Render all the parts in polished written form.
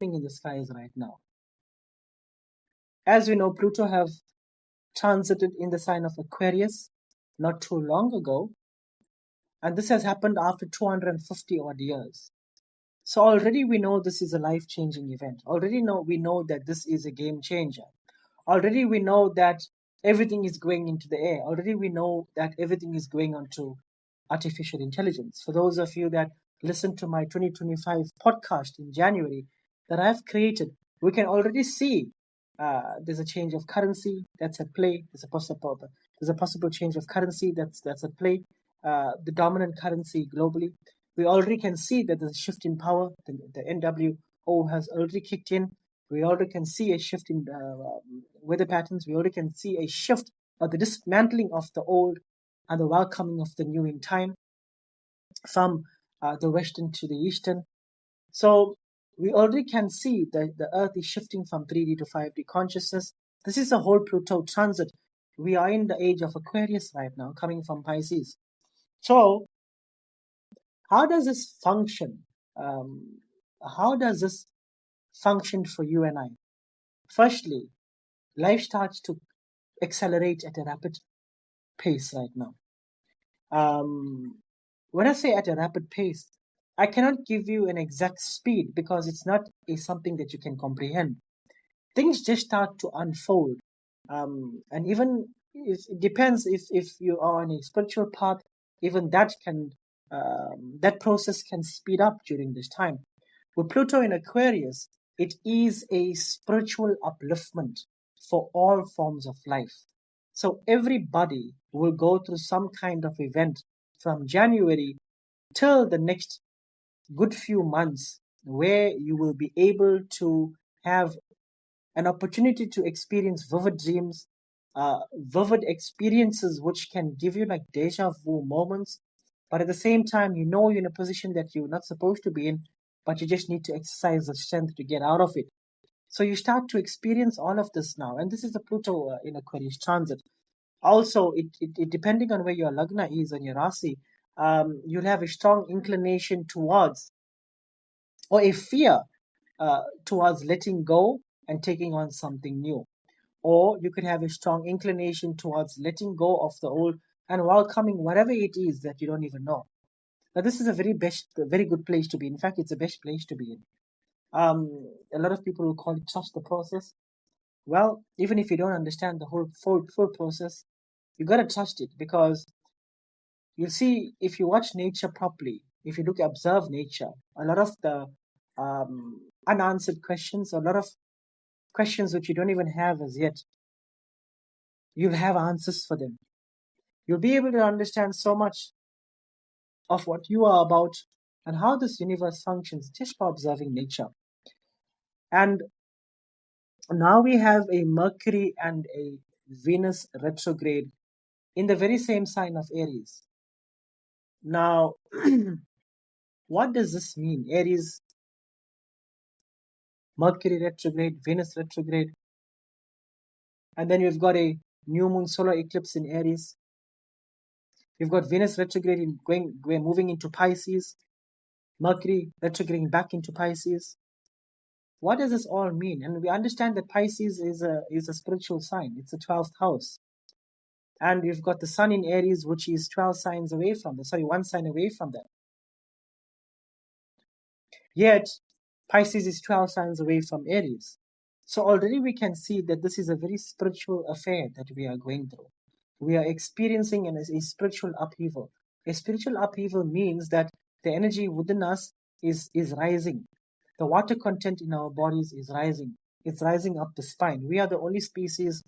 in the skies right now. As we know, Pluto have transited in the sign of Aquarius not too long ago, and this has happened after 250 odd years. So already we know this is a life-changing event. Already we know that this is a game changer. Already we know that everything is going into the air. Already we know that everything is going onto artificial intelligence. For those of you that listened to my 2025 podcast in January that I've created, we can already see there's a change of currency that's at play. There's a possible change of currency that's at play. The dominant currency globally. We already can see that there's a shift in power. The NWO has already kicked in. We already can see a shift in weather patterns. We already can see a shift of the dismantling of the old and the welcoming of the new in time from the western to the eastern. So we already can see that the earth is shifting from 3D to 5D consciousness. This is a whole Pluto transit. We are in the age of Aquarius right now, coming from Pisces. So how does this function? How does this function for you and I? Firstly, life starts to accelerate at a rapid pace right now. When I say at a rapid pace, I cannot give you an exact speed because it's not something that you can comprehend. Things just start to unfold. And even it depends if you are on a spiritual path, even that process can speed up during this time. With Pluto in Aquarius, it is a spiritual upliftment for all forms of life. So everybody will go through some kind of event from January till the next good few months where you will be able to have an opportunity to experience vivid dreams, vivid experiences which can give you like deja vu moments. But at the same time, you know you're in a position that you're not supposed to be in, but you just need to exercise the strength to get out of it. So you start to experience all of this now. And this is the Pluto in Aquarius transit. Also, it depending on where your lagna is and your rasi, you'll have a strong inclination towards or a fear towards letting go and taking on something new. Or you could have a strong inclination towards letting go of the old and welcoming whatever it is that you don't even know. Now, this is a very good place to be. In fact, it's the best place to be in. A lot of people will call it trust the process. Well, even if you don't understand the whole full process, you gotta trust it because you see, if you watch nature properly, if you observe nature, a lot of the unanswered questions, a lot of questions which you don't even have as yet, you'll have answers for them. You'll be able to understand so much of what you are about and how this universe functions just by observing nature. And now we have a Mercury and a Venus retrograde in the very same sign of Aries. Now, what does this mean? Aries, Mercury retrograde, Venus retrograde. And then you've got a new moon solar eclipse in Aries. You've got Venus retrograde we're moving into Pisces. Mercury retrograding back into Pisces. What does this all mean? And we understand that Pisces is a spiritual sign. It's the 12th house. And we've got the sun in Aries, which is 12 signs away from that. Sorry, one sign away from that. Yet, Pisces is 12 signs away from Aries. So already we can see that this is a very spiritual affair that we are going through. We are experiencing a spiritual upheaval. A spiritual upheaval means that the energy within us is rising. The water content in our bodies is rising. It's rising up the spine. We are the only species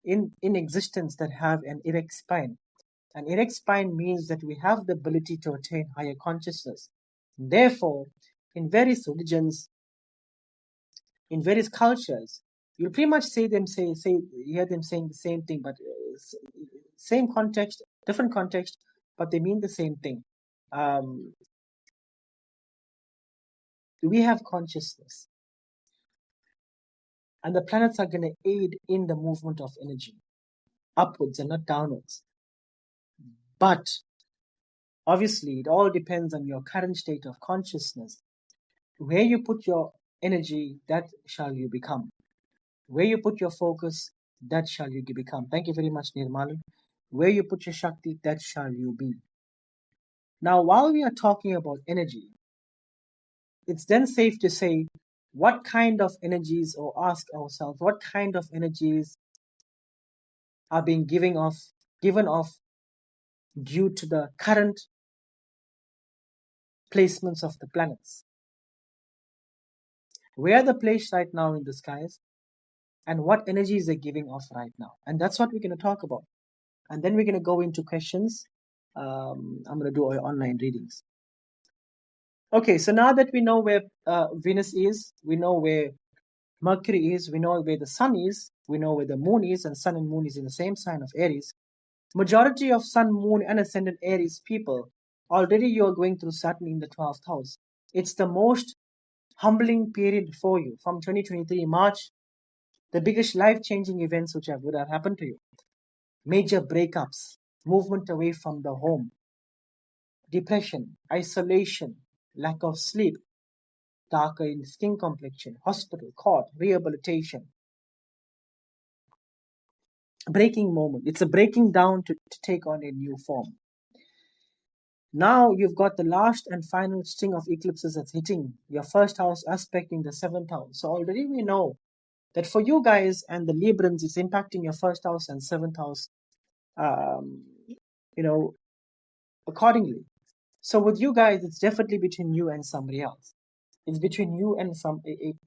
in existence that have an erect spine. An erect spine means that we have the ability to attain higher consciousness. Therefore, in various religions, in various cultures, you'll pretty much hear them saying the same thing, but same context, different context, but they mean the same thing. We have consciousness, and the planets are going to aid in the movement of energy upwards and not downwards. But obviously, it all depends on your current state of consciousness, where you put your energy, that shall you become. Where you put your focus, that shall you become. Thank you very much, Nirmalan. Where you put your Shakti, that shall you be. Now, while we are talking about energy, it's then safe to say what kind of energies, or ask ourselves, what kind of energies are being given off due to the current placements of the planets. Where are the placed right now in the skies, and what energies they're giving off right now? And that's what we're going to talk about. And then we're going to go into questions. I'm going to do our online readings. Okay, so now that we know where Venus is, we know where Mercury is, we know where the Sun is, we know where the Moon is, and Sun and Moon is in the same sign of Aries. Majority of Sun, Moon, and Ascendant Aries people, already you are going through Saturn in the 12th house. It's the most humbling period for you from 2023 March. The biggest life-changing events which would have happened to you. Major breakups, movement away from the home, depression, isolation, lack of sleep, darker in skin complexion, hospital, court, rehabilitation. Breaking moment. It's a breaking down to take on a new form. Now you've got the last and final string of eclipses that's hitting your first house, aspecting the seventh house. So already we know that for you guys and the Librans, it's impacting your first house and seventh house, um, accordingly. So with you guys, it's definitely between you and somebody else. It's between you and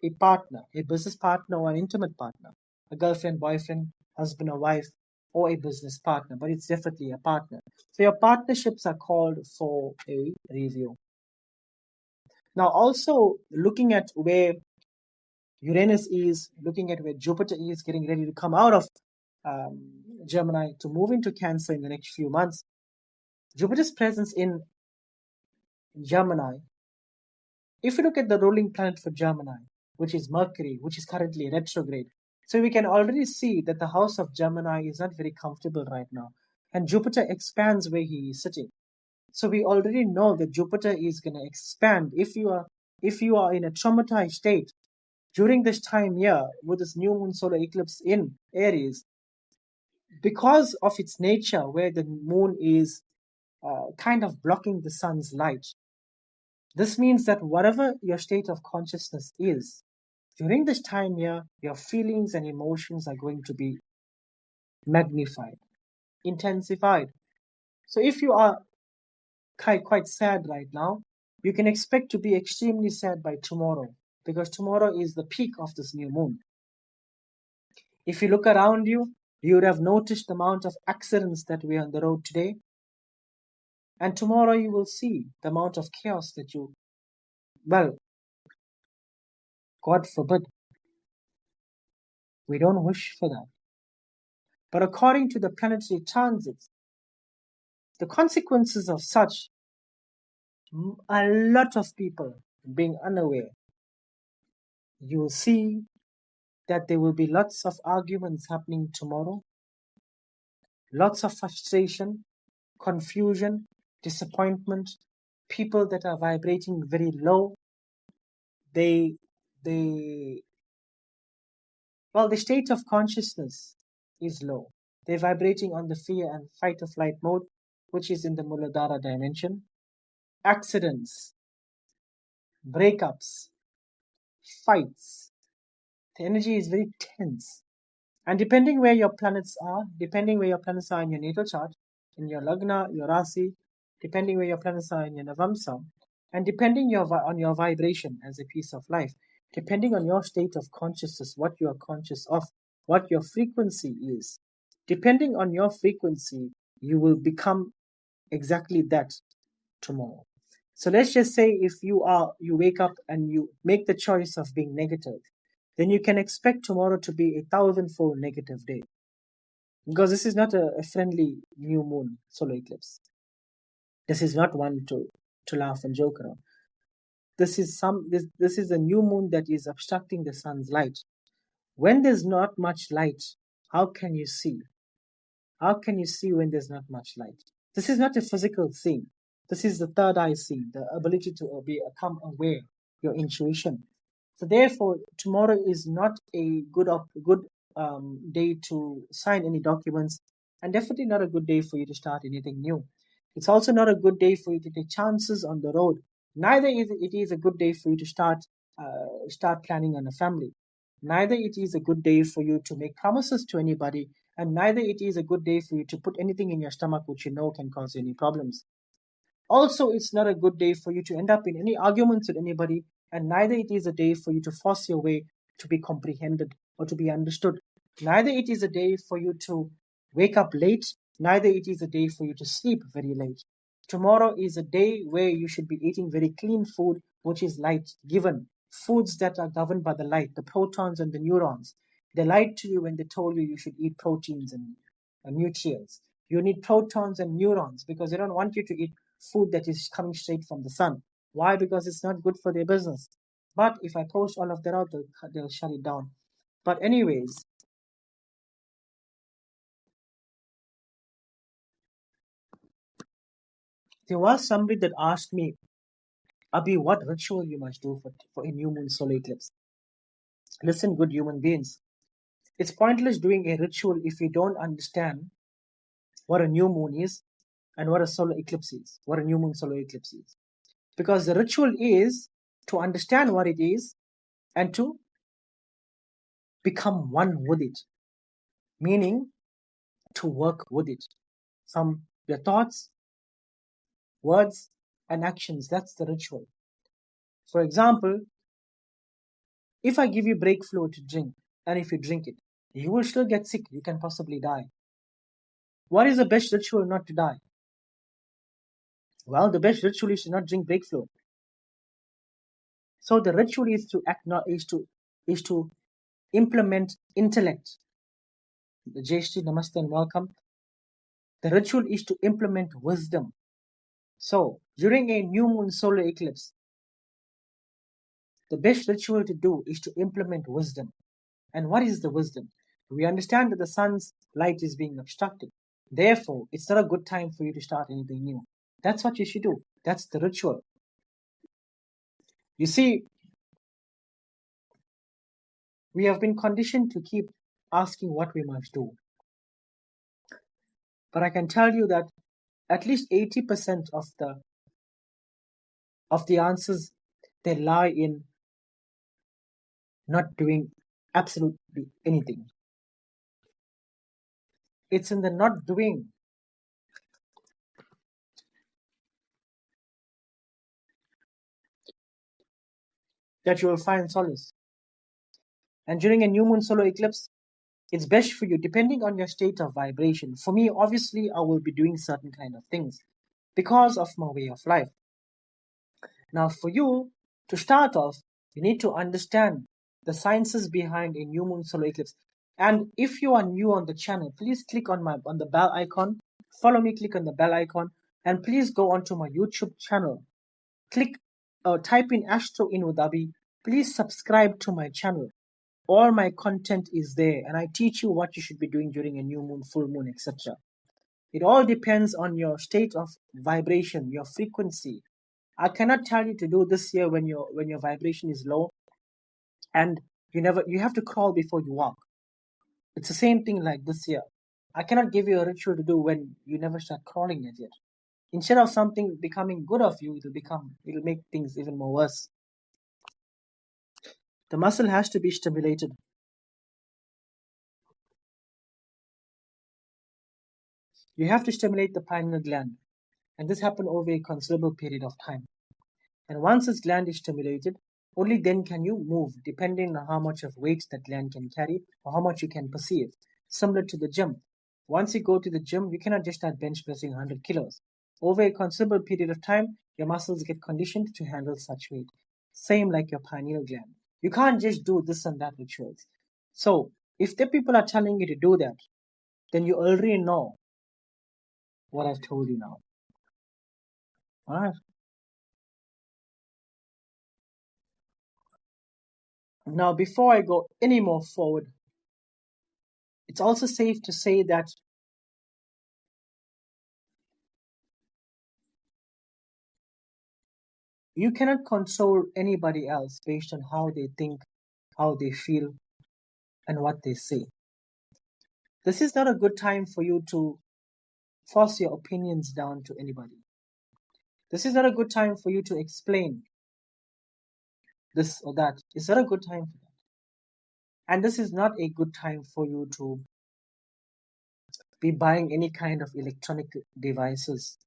a partner, a business partner or an intimate partner, a girlfriend, boyfriend, husband or wife, or a business partner, but it's definitely a partner. So your partnerships are called for a review. Now also looking at where Uranus is, looking at where Jupiter is, getting ready to come out of Gemini to move into Cancer in the next few months. Jupiter's presence in Gemini, if you look at the ruling planet for Gemini, which is Mercury, which is currently retrograde, so we can already see that the house of Gemini is not very comfortable right now. And Jupiter expands where he is sitting. So we already know that Jupiter is going to expand. If you are in a traumatized state during this time here with this new moon solar eclipse in Aries, because of its nature, where the moon is kind of blocking the sun's light, this means that whatever your state of consciousness is, during this time here, your feelings and emotions are going to be magnified, intensified. So if you are quite sad right now, you can expect to be extremely sad by tomorrow, because tomorrow is the peak of this new moon. If you look around you, you would have noticed the amount of accidents that we are on the road today. And tomorrow you will see the amount of chaos that well, God forbid, we don't wish for that. But according to the planetary transits, the consequences of such, a lot of people being unaware, you will see that there will be lots of arguments happening tomorrow, lots of frustration, confusion, disappointment, people that are vibrating very low. The state of consciousness is low. They're vibrating on the fear and fight or flight mode, which is in the Muladhara dimension. Accidents, breakups, fights. The energy is very tense. And depending where your planets are in your natal chart, in your Lagna, your Rasi, depending where your planets are in your Navamsa, and depending on your vibration as a piece of life, depending on your state of consciousness, what you are conscious of, what your frequency is, depending on your frequency, you will become exactly that tomorrow. So let's just say if you wake up and you make the choice of being negative, then you can expect tomorrow to be a thousandfold negative day. Because this is not a friendly new moon solar eclipse. This is not one to laugh and joke around. This is a new moon that is obstructing the sun's light. When there's not much light, how can you see? How can you see when there's not much light? This is not a physical thing. This is the third eye seeing, the ability to become aware, your intuition. So therefore, tomorrow is not a good day to sign any documents, and definitely not a good day for you to start anything new. It's also not a good day for you to take chances on the road. Neither is it is a good day for you to start planning on a family. Neither it is a good day for you to make promises to anybody, and neither it is a good day for you to put anything in your stomach which you know can cause you any problems. Also, it's not a good day for you to end up in any arguments with anybody, and neither it is a day for you to force your way to be comprehended or to be understood. Neither it is a day for you to wake up late, neither it is a day for you to sleep very late. Tomorrow is a day where you should be eating very clean food, which is light given. Foods that are governed by the light, the protons and the neurons. They lied to you when they told you you should eat proteins and nutrients. You need protons and neurons because they don't want you to eat food that is coming straight from the sun. Why? Because it's not good for their business. But if I post all of that out, they'll shut it down. But anyways, there was somebody that asked me, Abi, what ritual you must do for a new moon solar eclipse? Listen, good human beings, it's pointless doing a ritual if you don't understand what a new moon is and what a solar eclipse is, what a new moon solar eclipse is. Because the ritual is to understand what it is and to become one with it, meaning to work with it from your thoughts, words, and actions. That's the ritual. For example, if I give you brake fluid to drink, and if you drink it, you will still get sick. You can possibly die. What is the best ritual not to die? Well, the best ritual is to not drink brake fluid. So the ritual is to act not is to implement intellect. The JST Namaste and welcome. The ritual is to implement wisdom. So during a new moon solar eclipse, the best ritual to do is to implement wisdom. And what is the wisdom? We understand that the sun's light is being obstructed. Therefore, it's not a good time for you to start anything new. That's what you should do. That's the ritual. You see, we have been conditioned to keep asking what we must do. But I can tell you that at least 80% of the answers, they lie in not doing absolutely anything. It's in the not doing that you will find solace. And during a new moon solar eclipse, it's best for you depending on your state of vibration. For me, obviously, I will be doing certain kind of things because of my way of life. Now, for you to start off, you need to understand the sciences behind a new moon solar eclipse. And if you are new on the channel, please click on the bell icon. Follow me, click on the bell icon, and please go onto my YouTube channel. Click type in Astro in Udabi. Please subscribe to my channel. All my content is there, and I teach you what you should be doing during a new moon, full moon, etc. It all depends on your state of vibration, your frequency. I cannot tell you to do this here when your vibration is low, and you have to crawl before you walk. It's the same thing like this year. I cannot give you a ritual to do when you never start crawling as yet. Instead of something becoming good of you, it'll make things even more worse. The muscle has to be stimulated. You have to stimulate the pineal gland, and this happens over a considerable period of time. And once this gland is stimulated, only then can you move, depending on how much of weight that gland can carry or how much you can perceive. Similar to the gym. Once you go to the gym, you cannot just start bench pressing 100 kilos. Over a considerable period of time, your muscles get conditioned to handle such weight. Same like your pineal gland. You can't just do this and that rituals. So, if the people are telling you to do that, then you already know what I've told you now. Alright. Now, before I go any more forward, it's also safe to say that You cannot control anybody else based on how they think, how they feel, and what they say. This is not a good time for you to force your opinions down to anybody. This is not a good time for you to explain this or that. It's not a good time for that. And this is not a good time for you to be buying any kind of electronic devices.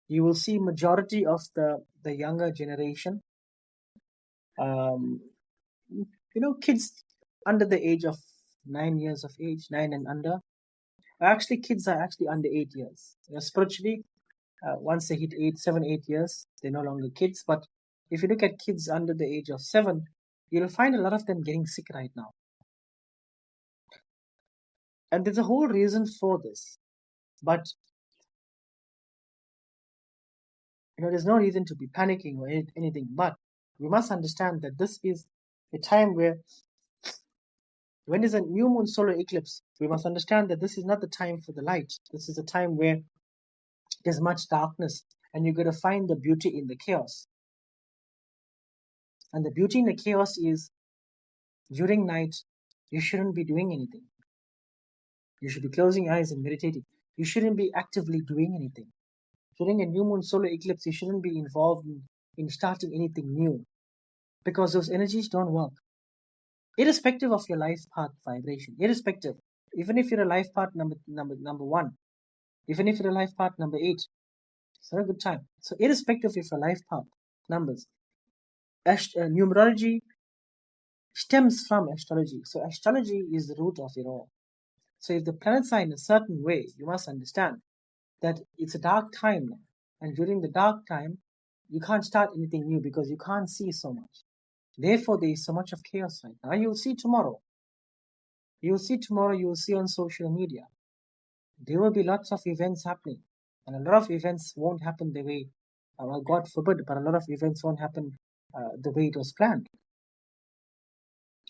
You will see majority of the younger generation, um, kids under the age of 9 years of age, 9 and under. Actually, kids are actually under 8 years. Spiritually, once they hit 7, 8 years, they're no longer kids. But if you look at kids under the age of 7, you'll find a lot of them getting sick right now. And there's a whole reason for this. But there's no reason to be panicking or anything. But we must understand that this is a time where, when there's a new moon solar eclipse, we must understand that this is not the time for the light. This is a time where there's much darkness, and you're going to find the beauty in the chaos. And the beauty in the chaos is, during night, you shouldn't be doing anything. You should be closing your eyes and meditating. You shouldn't be actively doing anything. During a new moon solar eclipse, you shouldn't be involved in starting anything new, because those energies don't work. Irrespective of your life path vibration, irrespective, even if you're a life path number 1, even if you're a life path number 8, it's not a good time. So irrespective of your life path numbers, numerology stems from astrology. So astrology is the root of it all. So if the planets are in a certain way, you must understand that it's a dark time now. And during the dark time, you can't start anything new because you can't see so much. Therefore, there is so much of chaos right now. You will see tomorrow. You will see tomorrow, you will see on social media. There will be lots of events happening. And a lot of events won't happen the way, well, God forbid, but a lot of events won't happen the way it was planned.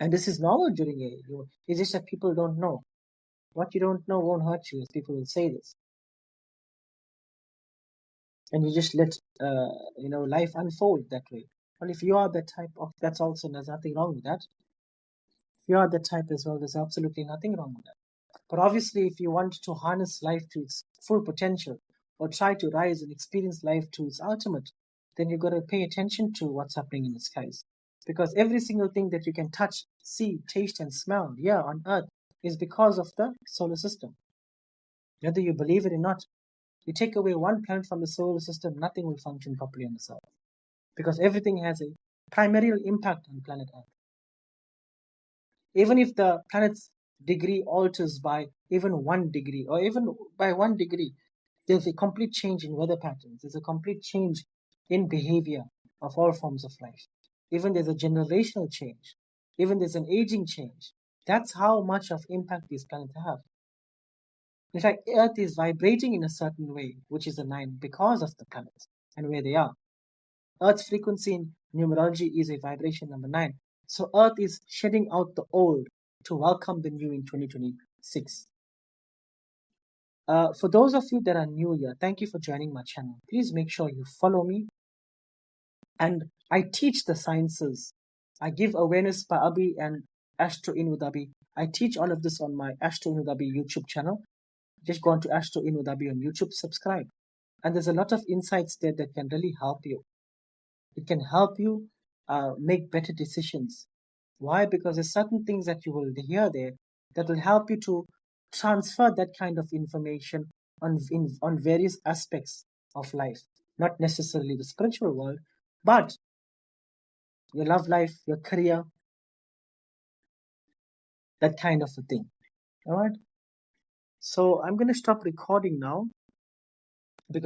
And this is normal during a, it's just that people don't know. What you don't know won't hurt you, as people will say this. And you just let life unfold that way. Well, if you are that type of, that's also, there's nothing wrong with that. If you are that type as well, there's absolutely nothing wrong with that. But obviously, if you want to harness life to its full potential, or try to rise and experience life to its ultimate, then you've got to pay attention to what's happening in the skies. Because every single thing that you can touch, see, taste, and smell here on Earth is because of the solar system. Whether you believe it or not, you take away one planet from the solar system, nothing will function properly on this Earth. Because everything has a primary impact on planet Earth. Even if the planet's degree alters by even 1 degree, or even by 1 degree, there's a complete change in weather patterns. There's a complete change in behavior of all forms of life. Even there's a generational change. Even there's an aging change. That's how much of impact these planets have. In fact, Earth is vibrating in a certain way, which is a 9, because of the planets and where they are. Earth's frequency in numerology is a vibration number 9. So Earth is shedding out the old to welcome the new in 2026. For those of you that are new here, thank you for joining my channel. Please make sure you follow me. And I teach the sciences. I give awareness by Abi and Astro In with Abi. I teach all of this on my Astro In with Abi YouTube channel. Just go on to Astro In with Abi on YouTube, subscribe. And there's a lot of insights there that can really help you. It can help you make better decisions. Why? Because there's certain things that you will hear there that will help you to transfer that kind of information on various aspects of life. Not necessarily the spiritual world, but your love life, your career, that kind of a thing. All right. So I'm going to stop recording now.